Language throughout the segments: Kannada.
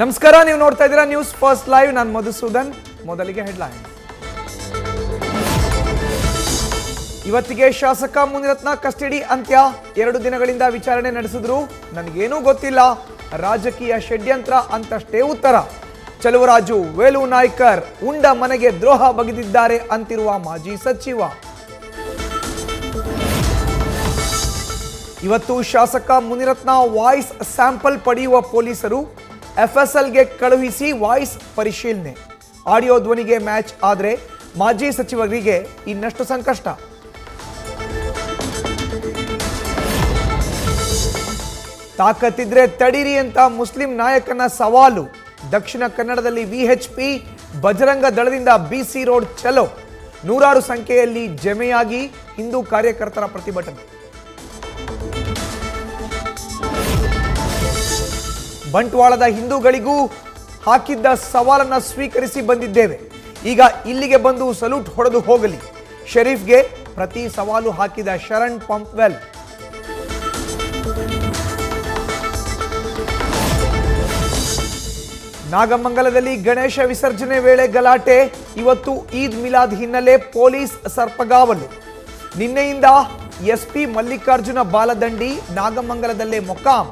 ನಮಸ್ಕಾರ, ನೀವು ನೋಡ್ತಾ ಇದ್ದೀರಾ ನ್ಯೂಸ್ ಫಸ್ಟ್ ಲೈವ್. ನಾನು ಮಧುಸೂದನ್. ಮೊದಲಿಗೆ ಹೆಡ್ಲೈನ್. ಇವತ್ತಿಗೆ ಶಾಸಕ ಮುನಿರತ್ನ ಕಸ್ಟಡಿ ಅಂತ್ಯ. 2 ದಿನಗಳಿಂದ ವಿಚಾರಣೆ ನಡೆಸಿದ್ರು. ನನಗೇನೂ ಗೊತ್ತಿಲ್ಲ, ರಾಜಕೀಯ ಷಡ್ಯಂತ್ರ ಅಂತಷ್ಟೇ ಉತ್ತರ. ಚಲುವರಾಜು, ವೇಲು ನಾಯ್ಕರ್ ಉಂಡ ಮನೆಗೆ ದ್ರೋಹ ಬಗೆದಿದ್ದಾರೆ ಅಂತಿರುವ ಮಾಜಿ ಸಚಿವ. ಇವತ್ತು ಶಾಸಕ ಮುನಿರತ್ನ ವಾಯ್ಸ್ ಸ್ಯಾಂಪಲ್ ಪಡೆಯುವ ಪೊಲೀಸರು FSLಗೆ ಕಳುಹಿಸಿ ವಾಯ್ಸ್ ಪರಿಶೀಲನೆ. ಆಡಿಯೋ ಧ್ವನಿಗೆ ಮ್ಯಾಚ್ ಆದರೆ ಮಾಜಿ ಸಚಿವರಿಗೆ ಇನ್ನಷ್ಟು ಸಂಕಷ್ಟ. ತಾಕತ್ತಿದ್ರೆ ತಡೀರಿ ಅಂತ ಮುಸ್ಲಿಂ ನಾಯಕನ ಸವಾಲು. ದಕ್ಷಿಣ ಕನ್ನಡದಲ್ಲಿ VHP ಬಜರಂಗ ದಳದಿಂದ BC ರೋಡ್ ಚಲೋ. ನೂರಾರು ಸಂಖ್ಯೆಯಲ್ಲಿ ಜಮೆಯಾಗಿ ಹಿಂದೂ ಕಾರ್ಯಕರ್ತರ ಪ್ರತಿಭಟನೆ. ಬಂಟ್ವಾಳದ ಹಿಂದೂಗಳಿಗೂ ಹಾಕಿದ್ದ ಸವಾಲನ್ನು ಸ್ವೀಕರಿಸಿ ಬಂದಿದ್ದೇವೆ. ಈಗ ಇಲ್ಲಿಗೆ ಬಂದು ಸಲ್ಯೂಟ್ ಹೊಡೆದು ಹೋಗಲಿ. ಶರೀಫ್ಗೆ ಪ್ರತಿ ಸವಾಲು ಹಾಕಿದ ಶರಣ್ ಪಂಪ್ವೆಲ್. ನಾಗಮಂಗಲದಲ್ಲಿ ಗಣೇಶ ವಿಸರ್ಜನೆ ವೇಳೆ ಗಲಾಟೆ. ಇವತ್ತು ಈದ್ ಮಿಲಾದ್ ಹಿನ್ನೆಲೆ ಪೊಲೀಸ್ ಸರ್ಪಗಾವಲು. ನಿನ್ನೆಯಿಂದ SP ಮಲ್ಲಿಕಾರ್ಜುನ ಬಾಲದಂಡಿ ನಾಗಮಂಗಲದಲ್ಲೇ ಮೊಕ್ಕಾಂ.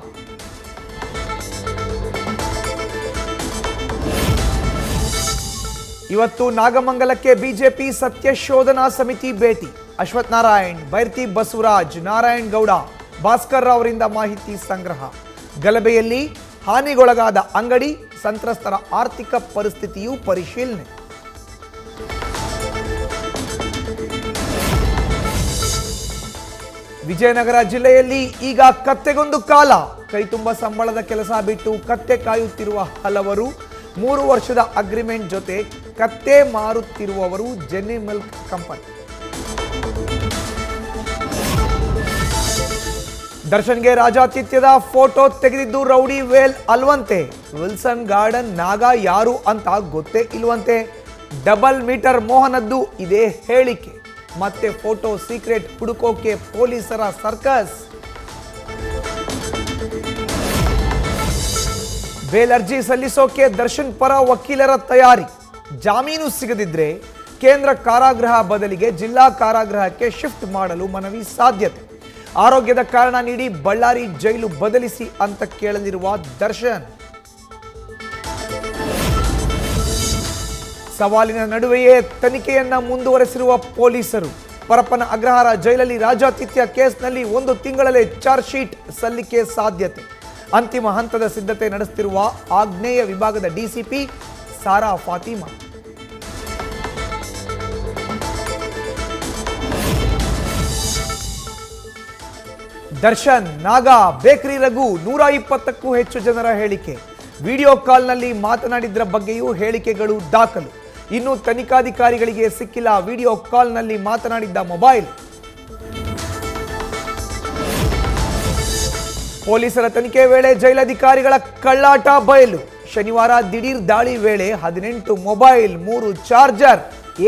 ಇವತ್ತು ನಾಗಮಂಗಲಕ್ಕೆ ಬಿಜೆಪಿ ಸತ್ಯಶೋಧನಾ ಸಮಿತಿ ಭೇಟಿ. ಅಶ್ವಥ್ ನಾರಾಯಣ್, ಬೈರ್ತಿ ಬಸವರಾಜ್, ನಾರಾಯಣ್ ಗೌಡ, ಭಾಸ್ಕರ್ ಅವರಿಂದ ಮಾಹಿತಿ ಸಂಗ್ರಹ. ಗಲಭೆಯಲ್ಲಿ ಹಾನಿಗೊಳಗಾದ ಅಂಗಡಿ, ಸಂತ್ರಸ್ತರ ಆರ್ಥಿಕ ಪರಿಸ್ಥಿತಿಯು ಪರಿಶೀಲನೆ. ವಿಜಯನಗರ ಜಿಲ್ಲೆಯಲ್ಲಿ ಈಗ ಕತ್ತೆಗೊಂದು ಕಾಲ. ಕೈತುಂಬ ಸಂಬಳದ ಕೆಲಸ ಬಿಟ್ಟು ಕತ್ತೆ ಕಾಯುತ್ತಿರುವ ಹಲವರು. 3 ವರ್ಷದ ಅಗ್ರಿಮೆಂಟ್ ಜೊತೆ ಕತ್ತೆ ಮಾರುತ್ತಿರುವವರು ಜೆನ್ನಿ ಮಿಲ್ಕ್ ಕಂಪನಿ. ದರ್ಶನ್ಗೆ ರಾಜಾತಿಥ್ಯದ ಫೋಟೋ ತೆಗೆದಿದ್ದು ರೌಡಿ ವೇಲ್ ಅಲ್ವಂತೆ. ವಿಲ್ಸನ್ ಗಾರ್ಡನ್ ನಾಗ ಯಾರು ಅಂತ ಗೊತ್ತೇ ಇಲ್ವಂತೆ. ಡಬಲ್ ಮೀಟರ್ ಮೋಹನದ್ದು ಇದೇ ಹೇಳಿಕೆ. ಮತ್ತೆ ಫೋಟೋ ಸೀಕ್ರೆಟ್ ಹುಡುಕೋಕೆ ಪೊಲೀಸರ ಸರ್ಕಸ್. ಬೇಲ್ ಅರ್ಜಿ ಸಲ್ಲಿಸೋಕೆ ದರ್ಶನ್ ಪರ ವಕೀಲರ ತಯಾರಿ. ಜಾಮೀನು ಸಿಗದಿದ್ರೆ ಕೇಂದ್ರ ಕಾರಾಗೃಹ ಬದಲಿಗೆ ಜಿಲ್ಲಾ ಕಾರಾಗೃಹಕ್ಕೆ ಶಿಫ್ಟ್ ಮಾಡಲು ಮನವಿ ಸಾಧ್ಯತೆ. ಆರೋಗ್ಯದ ಕಾರಣ ನೀಡಿ ಬಳ್ಳಾರಿ ಜೈಲು ಬದಲಿಸಿ ಅಂತ ಕೇಳಲಿರುವ ದರ್ಶನ್. ಸವಾಲಿನ ನಡುವೆಯೇ ತನಿಖೆಯನ್ನ ಮುಂದುವರೆಸಿರುವ ಪೊಲೀಸರು. ಪರಪ್ಪನ ಅಗ್ರಹಾರ ಜೈಲಲ್ಲಿ ರಾಜಾತಿಥ್ಯ ಕೇಸ್ನಲ್ಲಿ 1 ತಿಂಗಳಲ್ಲೇ ಚಾರ್ಜ್ ಶೀಟ್ ಸಲ್ಲಿಕೆ ಸಾಧ್ಯತೆ. ಅಂತಿಮ ಹಂತದ ಸಿದ್ಧತೆ ನಡೆಸುತ್ತಿರುವ ಆಗ್ನೇಯ ವಿಭಾಗದ DCP ಸಾರಾ ಫಾತಿಮಾ. ದರ್ಶನ್, ನಾಗ, ಬೇಕರಿ ರಘು, 120ಕ್ಕೂ ಹೆಚ್ಚು ಜನರ ಹೇಳಿಕೆ. ವಿಡಿಯೋ ಕಾಲ್ನಲ್ಲಿ ಮಾತನಾಡಿದ್ರ ಬಗ್ಗೆಯೂ ಹೇಳಿಕೆಗಳು ದಾಖಲು. ಇನ್ನು ತನಿಖಾಧಿಕಾರಿಗಳಿಗೆ ಸಿಕ್ಕಿಲ್ಲ ವಿಡಿಯೋ ಕಾಲ್ನಲ್ಲಿ ಮಾತನಾಡಿದ್ದ ಮೊಬೈಲ್. ಪೊಲೀಸರ ತನಿಖೆ ವೇಳೆ ಜೈಲಧಿಕಾರಿಗಳ ಕಳ್ಳಾಟ ಬಯಲು. ಶನಿವಾರ ದಿಢೀರ್ ದಾಳಿ ವೇಳೆ 18 ಮೊಬೈಲ್, 3 ಚಾರ್ಜರ್,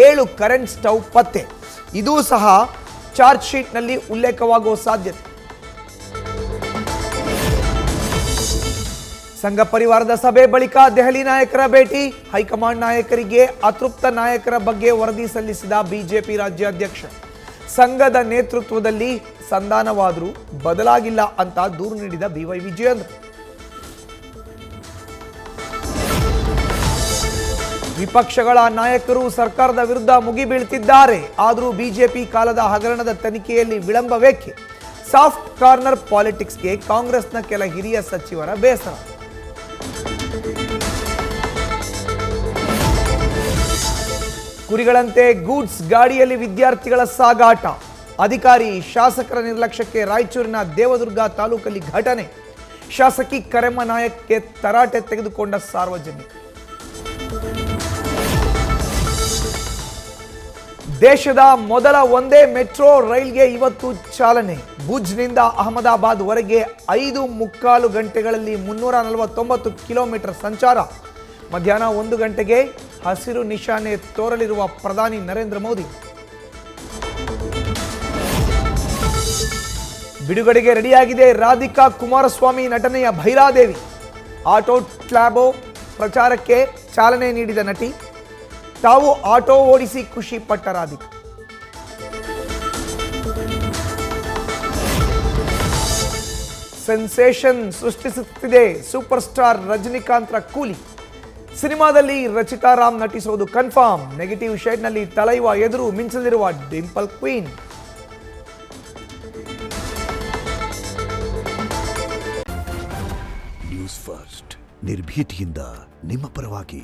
7 ಕರೆಂಟ್ ಸ್ಟವ್ ಪತ್ತೆ. ಇದೂ ಸಹ ಚಾರ್ಜ್ ಶೀಟ್ನಲ್ಲಿ ಉಲ್ಲೇಖವಾಗುವ ಸಾಧ್ಯತೆ. ಸಂಘ ಪರಿವಾರದ ಸಭೆ ಬಳಿಕ ದೆಹಲಿ ನಾಯಕರ ಭೇಟಿ. ಹೈಕಮಾಂಡ್ ನಾಯಕರಿಗೆ ಅತೃಪ್ತ ನಾಯಕರ ಬಗ್ಗೆ ವರದಿ ಸಲ್ಲಿಸಿದ ಬಿಜೆಪಿ ರಾಜ್ಯಾಧ್ಯಕ್ಷ. ಸಂಘದ ನೇತೃತ್ವದಲ್ಲಿ ಸಂಧಾನವಾದರೂ ಬದಲಾಗಿಲ್ಲ ಅಂತ ದೂರು ನೀಡಿದ BY ವಿಜಯೇಂದ್ರ. ವಿಪಕ್ಷಗಳ ನಾಯಕರು ಸರ್ಕಾರದ ವಿರುದ್ಧ ಮುಗಿಬೀಳ್ತಿದ್ದಾರೆ. ಆದರೂ ಬಿಜೆಪಿ ಕಾಲದ ಹಗರಣದ ತನಿಖೆಯಲ್ಲಿ ವಿಳಂಬವೇಕೆ? ಸಾಫ್ಟ್ ಕಾರ್ನರ್ ಪಾಲಿಟಿಕ್ಸ್ಗೆ ಕಾಂಗ್ರೆಸ್ನ ಕೆಲ ಹಿರಿಯ ಸಚಿವರ ಬೇಸರ. ಕುರಿಗಳಂತೆ ಗೂಡ್ಸ್ ಗಾಡಿಯಲ್ಲಿ ವಿದ್ಯಾರ್ಥಿಗಳ ಸಾಗಾಟ. ಅಧಿಕಾರಿ ಶಾಸಕರ ನಿರ್ಲಕ್ಷ್ಯಕ್ಕೆ ರಾಯಚೂರಿನ ದೇವದುರ್ಗ ತಾಲೂಕಲ್ಲಿ ಘಟನೆ. ಶಾಸಕಿ ಕರೆಮ್ಮ ನಾಯಕ್ಗೆ ತರಾಟೆ ತೆಗೆದುಕೊಂಡ ಸಾರ್ವಜನಿಕ. ದೇಶದ ಮೊದಲ ಒಂದೇ ಮೆಟ್ರೋ ರೈಲ್ಗೆ ಇವತ್ತು ಚಾಲನೆ. ಭುಜ್ನಿಂದ ಅಹಮದಾಬಾದ್ ವರೆಗೆ 5.25 ಗಂಟೆಗಳಲ್ಲಿ 349 ಕಿಲೋಮೀಟರ್ ಸಂಚಾರ. ಮಧ್ಯಾಹ್ನ 1 ಗಂಟೆಗೆ ಹಸಿರು ನಿಶಾನೆ ತೋರಲಿರುವ ಪ್ರಧಾನಿ ನರೇಂದ್ರ ಮೋದಿ. ಬಿಡುಗಡೆಗೆ ರೆಡಿಯಾಗಿದೆ ರಾಧಿಕಾ ಕುಮಾರಸ್ವಾಮಿ ನಟನೆಯ ಭೈರಾದೇವಿ. ಆಟೋ ಟ್ಲಾಬೋ ಪ್ರಚಾರಕ್ಕೆ ಚಾಲನೆ ನೀಡಿದ ನಟಿ, ತಾವು ಆಟೋ ಓಡಿಸಿ ಖುಷಿ ಪಟ್ಟ ರಾಧಿಕಾ. ಸೆನ್ಸೇಷನ್ ಸೃಷ್ಟಿಸುತ್ತಿದೆ ಸೂಪರ್ ಸ್ಟಾರ್ ರಜನಿಕಾಂತ್ರ ಕೂಲಿ. ಸಿನಿಮಾದಲ್ಲಿ ರಚಿತಾ ರಾಮ್ ನಟಿಸೋದು ಕನ್ಫರ್ಮ್. ನೆಗೆಟಿವ್ ಶೇಡ್ನಲ್ಲಿ ತಲೈವ ಎದುರು ಮಿಂಚಲಿರುವ ಡಿಂಪಲ್ ಕ್ವೀನ್. ನ್ಯೂಸ್ ಫಸ್ಟ್ ನಿರ್ಭೀತಿಯಿಂದ ನಿಮ್ಮ ಪರವಾಗಿ.